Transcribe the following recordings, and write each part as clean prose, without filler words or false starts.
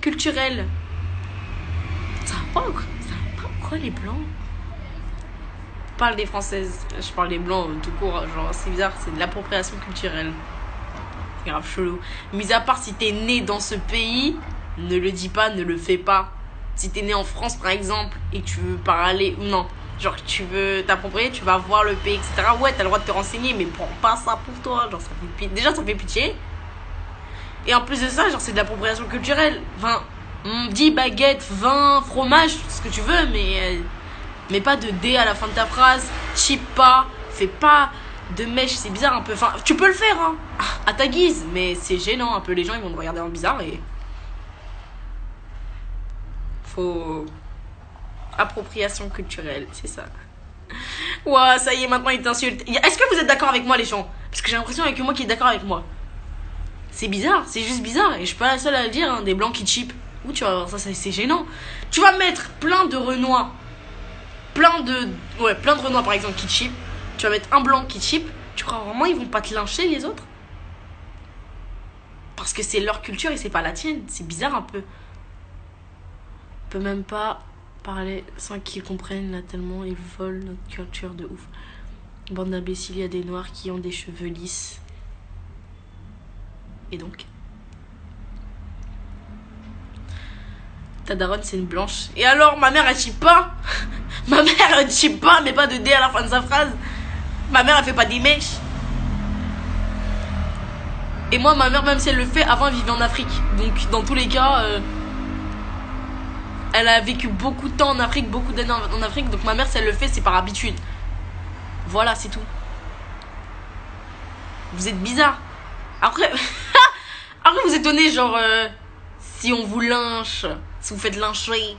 Culturelle. Ça va pas ou quoi? Ça va pas ou quoi les blancs? Je parle des françaises, je parle des blancs tout court, genre c'est bizarre, c'est de l'appropriation culturelle. C'est grave chelou. Mis à part si t'es né dans ce pays, ne le dis pas, ne le fais pas. Si t'es né en France par exemple et que tu veux parler ou non, genre que tu veux t'approprier, tu vas voir le pays, etc. Ouais, t'as le droit de te renseigner, mais prends pas ça pour toi. Genre déjà ça fait pitié. Et en plus de ça, genre c'est de l'appropriation culturelle. Enfin, on dit baguette, vin, fromage, ce que tu veux, mais pas de D à la fin de ta phrase. Chip pas, fais pas de mèche, c'est bizarre un peu. Enfin, tu peux le faire, hein, à ta guise, mais c'est gênant un peu. Les gens ils vont te regarder en bizarre et faut appropriation culturelle, c'est ça. Ouah, ça y est, maintenant il t'insulte. Est-ce que vous êtes d'accord avec moi, les gens? Parce que j'ai l'impression qu'il y a que moi qui est d'accord avec moi. C'est bizarre, c'est juste bizarre. Et je suis pas la seule à le dire, hein, des blancs qui cheap. Ou tu vas voir ça, c'est gênant. Tu vas mettre plein de Renois. Plein de Renois par exemple qui cheap. Tu vas mettre un blanc qui cheap. Tu crois vraiment ils vont pas te lyncher les autres? Parce que c'est leur culture et c'est pas la tienne. C'est bizarre un peu. On peut même pas parler sans qu'ils comprennent là tellement ils volent notre culture de ouf. Bande d'imbéciles, il y a des noirs qui ont des cheveux lisses. Et donc ta daronne c'est une blanche. Et alors ma mère elle chip pas. Ma mère elle chip pas, mais pas de D à la fin de sa phrase. Ma mère elle fait pas des mèches. Et moi ma mère même si elle le fait, avant elle vivait en Afrique. Donc dans tous les cas elle a vécu beaucoup de temps en Afrique, beaucoup d'années en Afrique. Donc ma mère si elle le fait c'est par habitude. Voilà c'est tout. Vous êtes bizarre. Après vous étonnez genre si on vous lynche, si vous faites lyncher.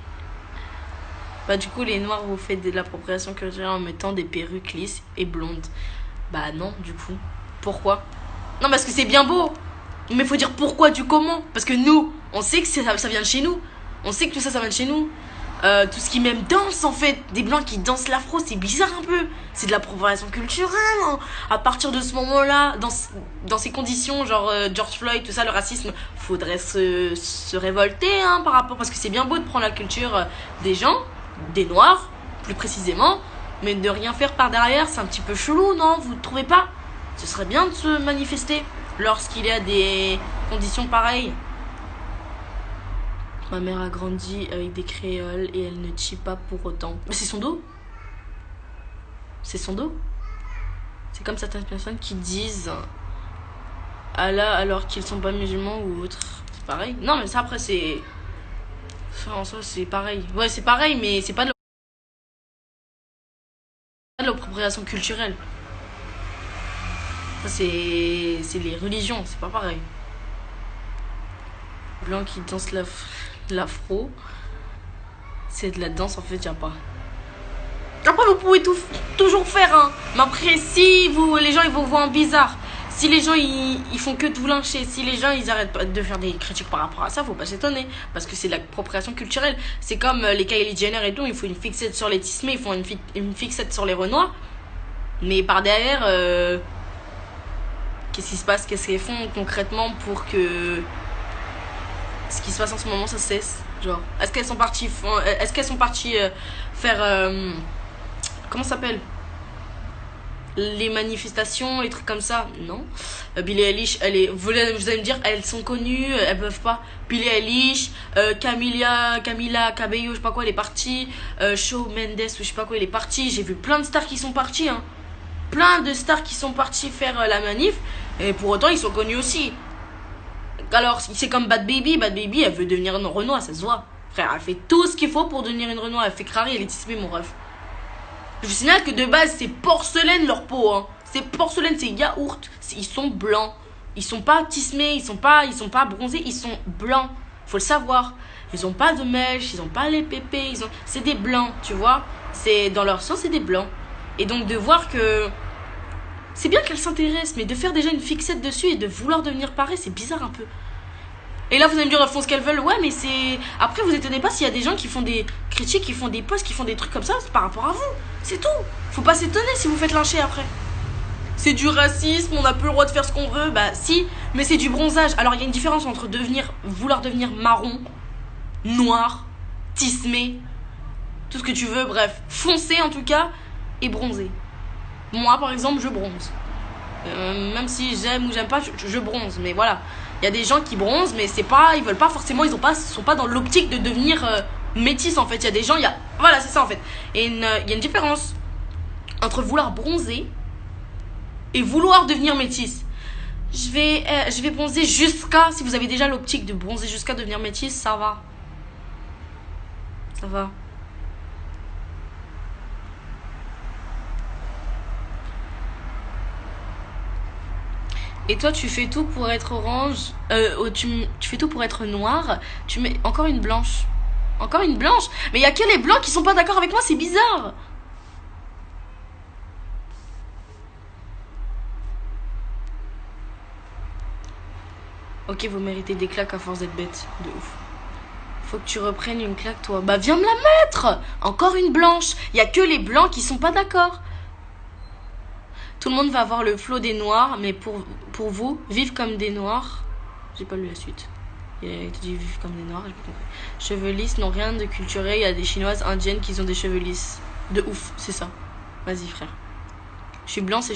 Bah du coup les noirs vous faites de l'appropriation culturelle en mettant des perruques lisses et blondes. Bah non du coup. Pourquoi? Non parce que c'est bien beau. Mais faut dire pourquoi du comment. Parce que nous, on sait que ça vient de chez nous. On sait que tout ça vient de chez nous. Tout ce qui même danse en fait. Des blancs qui dansent l'afro, c'est bizarre un peu. C'est de l'appropriation culturelle, hein. À partir de ce moment-là, dans ces conditions, genre George Floyd, tout ça, le racisme, faudrait se révolter, hein, par rapport. Parce que c'est bien beau de prendre la culture des gens, des noirs, plus précisément. Mais de rien faire par derrière, c'est un petit peu chelou, non? Vous ne trouvez pas? Ce serait bien de se manifester lorsqu'il y a des conditions pareilles. Ma mère a grandi avec des créoles et elle ne chie pas pour autant. Mais c'est son dos. C'est son dos. C'est comme certaines personnes qui disent Allah alors qu'ils sont pas musulmans ou autres. C'est pareil. Non mais ça après c'est... Ça en soi c'est pareil. Ouais c'est pareil mais c'est pas de l'appropriation culturelle. Ça c'est les religions, c'est pas pareil. Blanc qui danse l'afro, c'est de la danse en fait, y'a pas. Après vous pouvez toujours faire, hein. Mais après si les gens ils vous voient en bizarre, si les gens ils font que de vous lyncher, si les gens ils arrêtent pas de faire des critiques par rapport à ça, faut pas s'étonner. Parce que c'est de l'appropriation culturelle. C'est comme les Kylie Jenner et tout, il faut une fixette sur les tismés, ils font une fixette sur les Renois. Mais par derrière, qu'est-ce qui se passe, qu'est-ce qu'ils font concrètement pour que ce qui se passe en ce moment ça cesse? Genre est-ce qu'elles sont parties faire comment ça s'appelle, les manifestations, les trucs comme ça? Non. Billie Eilish vous allez me dire elles sont connues, elles peuvent pas. Billie Eilish, Camila Cabello, je sais pas quoi, elle est partie. Shawn Mendes ou je sais pas quoi, il est parti. J'ai vu plein de stars qui sont partis, hein. Plein de stars qui sont partis faire la manif et pour autant ils sont connus aussi. Alors c'est comme Bad Baby elle veut devenir une Renoir, ça se voit. Frère, elle fait tout ce qu'il faut pour devenir une Renoir. Elle fait crari, elle est tismée mon ref. Je vous signale que de base c'est porcelaine leur peau, hein. C'est porcelaine, c'est yaourt. Ils sont blancs. Ils sont pas tismés, ils sont pas bronzés, ils sont blancs. Faut le savoir. Ils ont pas de mèches, ils ont pas les pépés, c'est des blancs, tu vois. C'est dans leur sang, c'est des blancs. Et donc de voir que c'est bien qu'elle s'intéresse, mais de faire déjà une fixette dessus et de vouloir devenir pareil, c'est bizarre un peu. Et là, vous allez me dire, elles font ce qu'elles veulent. Ouais, mais c'est... Après, vous étonnez pas s'il y a des gens qui font des critiques, qui font des posts, qui font des trucs comme ça, c'est par rapport à vous. C'est tout. Faut pas s'étonner si vous faites lyncher après. c'est du racisme, on n'a plus le droit de faire ce qu'on veut. Bah si, mais c'est du bronzage. Alors il y a une différence entre vouloir devenir marron, noir, tismé, tout ce que tu veux, bref, foncé en tout cas, et bronzé. Moi par exemple, je bronze. Même si j'aime ou j'aime pas, je bronze. Mais voilà, il y a des gens qui bronzent, mais c'est pas, ils veulent pas forcément, sont pas dans l'optique de devenir métis en fait. Il y a des gens, voilà, c'est ça en fait. Et il y a une différence entre vouloir bronzer et vouloir devenir métis. Je vais bronzer jusqu'à, si vous avez déjà l'optique de bronzer jusqu'à devenir métis, ça va. Ça va. Et toi, tu fais tout pour être orange. Tu fais tout pour être noir. Tu mets encore une blanche. Encore une blanche. Mais il y a que les blancs qui sont pas d'accord avec moi, c'est bizarre. Ok, vous méritez des claques à force d'être bête. De ouf. Faut que tu reprennes une claque, toi. Bah, viens me la mettre. Encore une blanche. Il y a que les blancs qui sont pas d'accord. Tout le monde va avoir le flot des noirs, mais pour vous, vivre comme des noirs. J'ai pas lu la suite. Il a dit vivre comme des noirs, j'ai pas compris. Cheveux lisses n'ont rien de culturel. Il y a des chinoises indiennes qui ont des cheveux lisses. De ouf, c'est ça. Vas-y, frère. Je suis blanche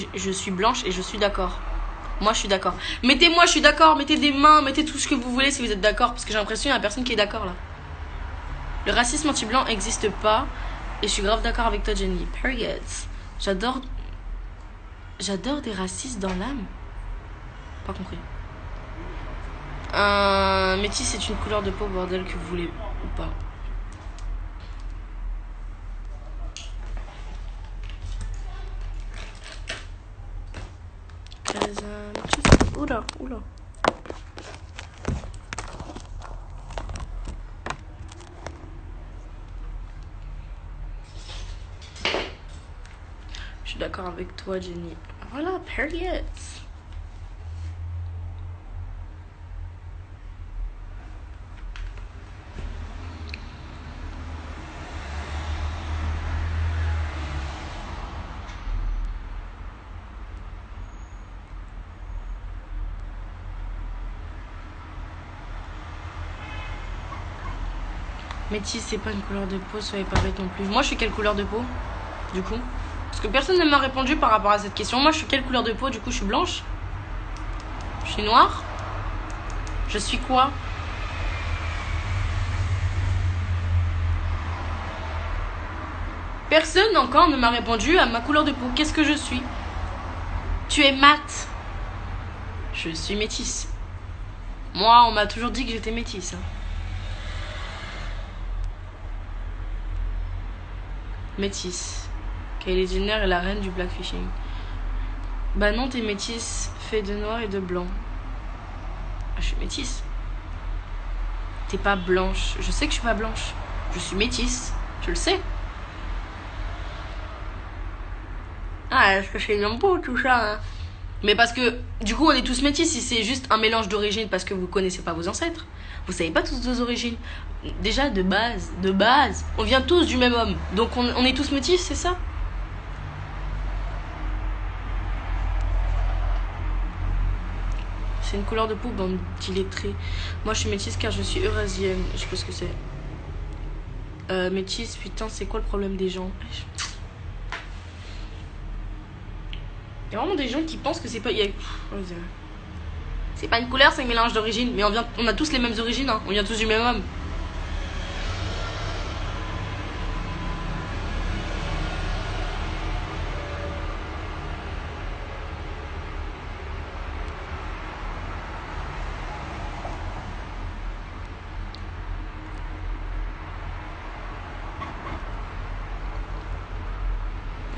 et je suis d'accord. Moi, je suis d'accord. Mettez-moi, je suis d'accord. Mettez des mains, mettez tout ce que vous voulez si vous êtes d'accord. Parce que j'ai l'impression qu'il y a personne qui est d'accord là. Le racisme anti-blanc n'existe pas. Et je suis grave d'accord avec toi, Jenny. Period. J'adore des racistes dans l'âme. Pas compris. Métis, c'est une couleur de peau, bordel, que vous voulez ou pas. Oula, oula. Je suis d'accord avec toi, Jenny. Voilà, period. Métis, c'est pas une couleur de peau, soyez pas bête non plus. Moi, je suis quelle couleur de peau, du coup? Parce que personne ne m'a répondu par rapport à cette question. Moi, je suis quelle couleur de peau, du coup? Je suis blanche? Je suis noire? Je suis quoi? Personne encore ne m'a répondu à ma couleur de peau. Qu'est-ce que je suis? Tu es mat. Je suis métisse. Moi, on m'a toujours dit que j'étais métisse. Hein. Métisse. Kylie Jenner est la reine du blackfishing. Bah non, t'es métisse, fait de noir et de blanc. Ah, je suis métisse. T'es pas blanche. Je sais que je suis pas blanche. Je suis métisse. Je le sais. Ah, est-ce que c'est bien beau tout ça hein. Mais parce que, du coup, on est tous métis si c'est juste un mélange d'origine parce que vous connaissez pas vos ancêtres. Vous savez pas tous vos origines. Déjà, de base, on vient tous du même homme. Donc, on est tous métis, c'est ça? C'est une couleur de peau, bande d'illettrés. Moi, je suis métisse car je suis eurasienne. Je sais pas ce que c'est. Métisse, putain, c'est quoi le problème des gens? Il y a vraiment des gens qui pensent que c'est pas... C'est pas une couleur, c'est un mélange d'origine. Mais on a tous les mêmes origines, hein. On vient tous du même homme.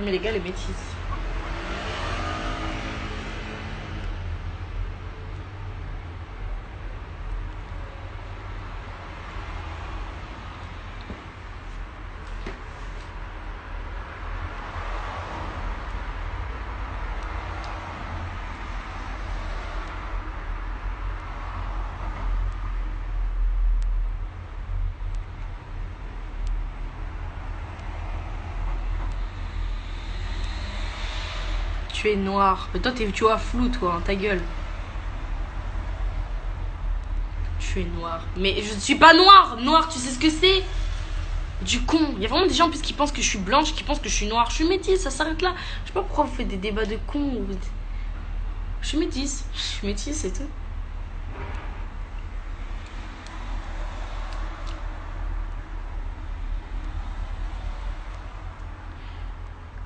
Mais les gars, les métis. Tu es noir. Mais toi, tu vois flou, toi, hein, ta gueule. Tu es noir. Mais je ne suis pas noire. Noir, tu sais ce que c'est? Du con. Il y a vraiment des gens en plus qui pensent que je suis blanche, qui pensent que je suis noire. Je suis métisse, ça s'arrête là. Je sais pas pourquoi vous faites des débats de cons. Je suis métisse. Je suis métisse, c'est tout.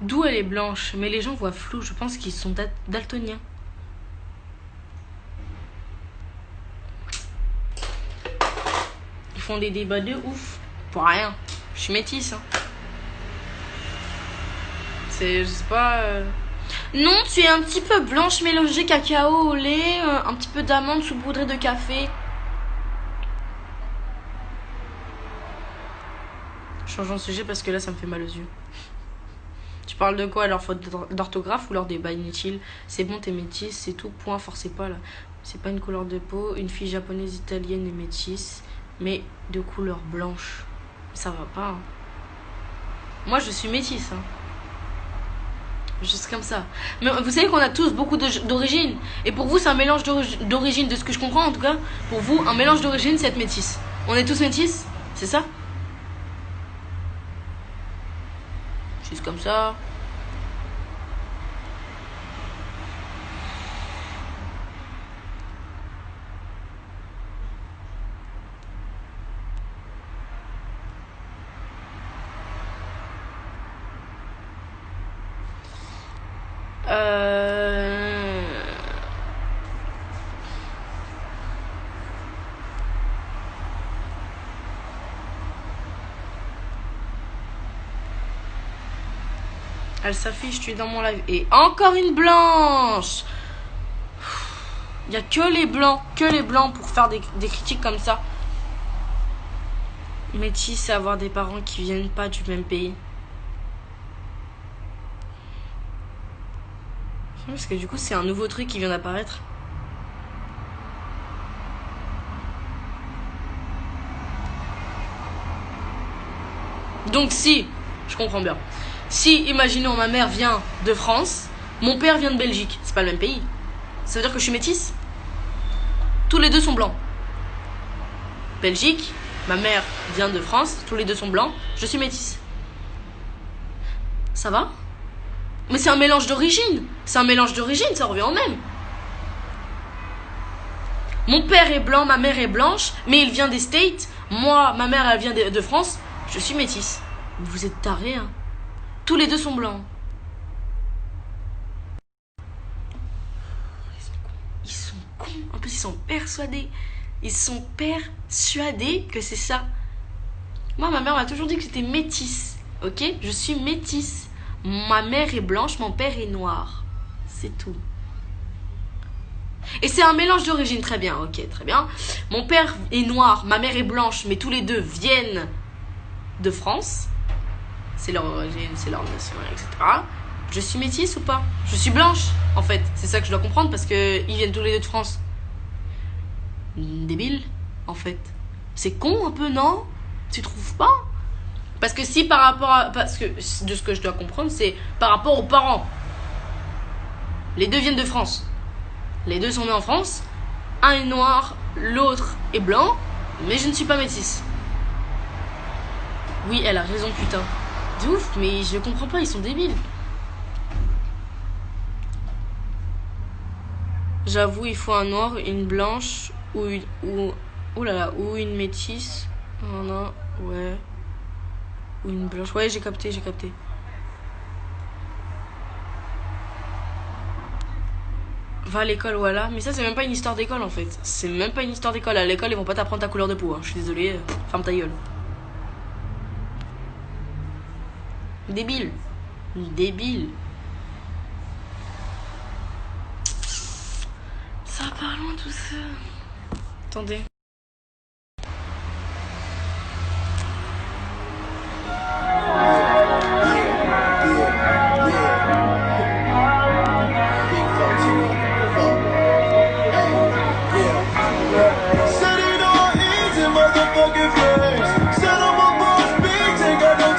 D'où elle est blanche, mais les gens voient flou. Je pense qu'ils sont daltoniens. Ils font des débats de ouf. Pour rien. Je suis métisse. Hein. Je sais pas. Non, tu es un petit peu blanche mélangée cacao au lait, un petit peu d'amande saupoudrée de café. Changeons de sujet parce que là, ça me fait mal aux yeux. Tu parles de quoi? Leur faute d'orthographe ou leur débat inutile? C'est bon, t'es métisse, c'est tout, point, forcez pas là. C'est pas une couleur de peau, une fille japonaise italienne est métisse, mais de couleur blanche. Ça va pas. Hein. Moi, je suis métisse. Hein. Juste comme ça. Mais vous savez qu'on a tous beaucoup d'origines. Et pour vous, c'est un mélange d'origine, de ce que je comprends en tout cas. Pour vous, un mélange d'origine, c'est être métisse. On est tous métisses? C'est ça? Juste comme ça. Elle s'affiche, tu es dans mon live. Et encore une blanche. Il n'y a que les blancs pour faire des critiques comme ça. Métis, c'est avoir des parents qui viennent pas du même pays. Parce que du coup, c'est un nouveau truc qui vient d'apparaître. Donc si, je comprends bien. Si, imaginons, ma mère vient de France, mon père vient de Belgique. C'est pas le même pays. Ça veut dire que je suis métisse? Tous les deux sont blancs. Belgique, ma mère vient de France, tous les deux sont blancs, je suis métisse. Ça va? Mais c'est un mélange d'origine. C'est un mélange d'origine, ça revient au même. Mon père est blanc, ma mère est blanche, mais il vient des States. Moi, ma mère, elle vient de France. Je suis métisse. Vous êtes tarés, hein? Tous les deux sont blancs. Ils sont cons. En plus, ils sont persuadés. Ils sont persuadés que c'est ça. Moi, ma mère m'a toujours dit que j'étais métisse. Ok? Je suis métisse. Ma mère est blanche, mon père est noir. C'est tout. Et c'est un mélange d'origine, très bien, ok, très bien. Mon père est noir, ma mère est blanche, mais tous les deux viennent de France. C'est leur origine, c'est leur nation, etc. Je suis métisse ou pas? Je suis blanche, en fait. C'est ça que je dois comprendre, parce qu'ils viennent tous les deux de France. Débile, en fait. C'est con un peu, non? Tu trouves pas? Parce que si par rapport à... Parce que de ce que je dois comprendre, c'est par rapport aux parents. Les deux viennent de France. Les deux sont nés en France. Un est noir, l'autre est blanc. Mais je ne suis pas métisse. Oui, elle a raison, putain. De ouf, mais je ne comprends pas, ils sont débiles. J'avoue, il faut un noir, une blanche ou une... oh là là, ou une métisse. Non, ouais. Ou une blanche. Ouais, j'ai capté. Va à l'école, voilà. Mais ça, c'est même pas une histoire d'école, en fait. C'est même pas une histoire d'école. À l'école, ils vont pas t'apprendre ta couleur de peau. Hein. Je suis désolée. Ferme ta gueule. Débile. Ça part loin, tout ça. Attendez.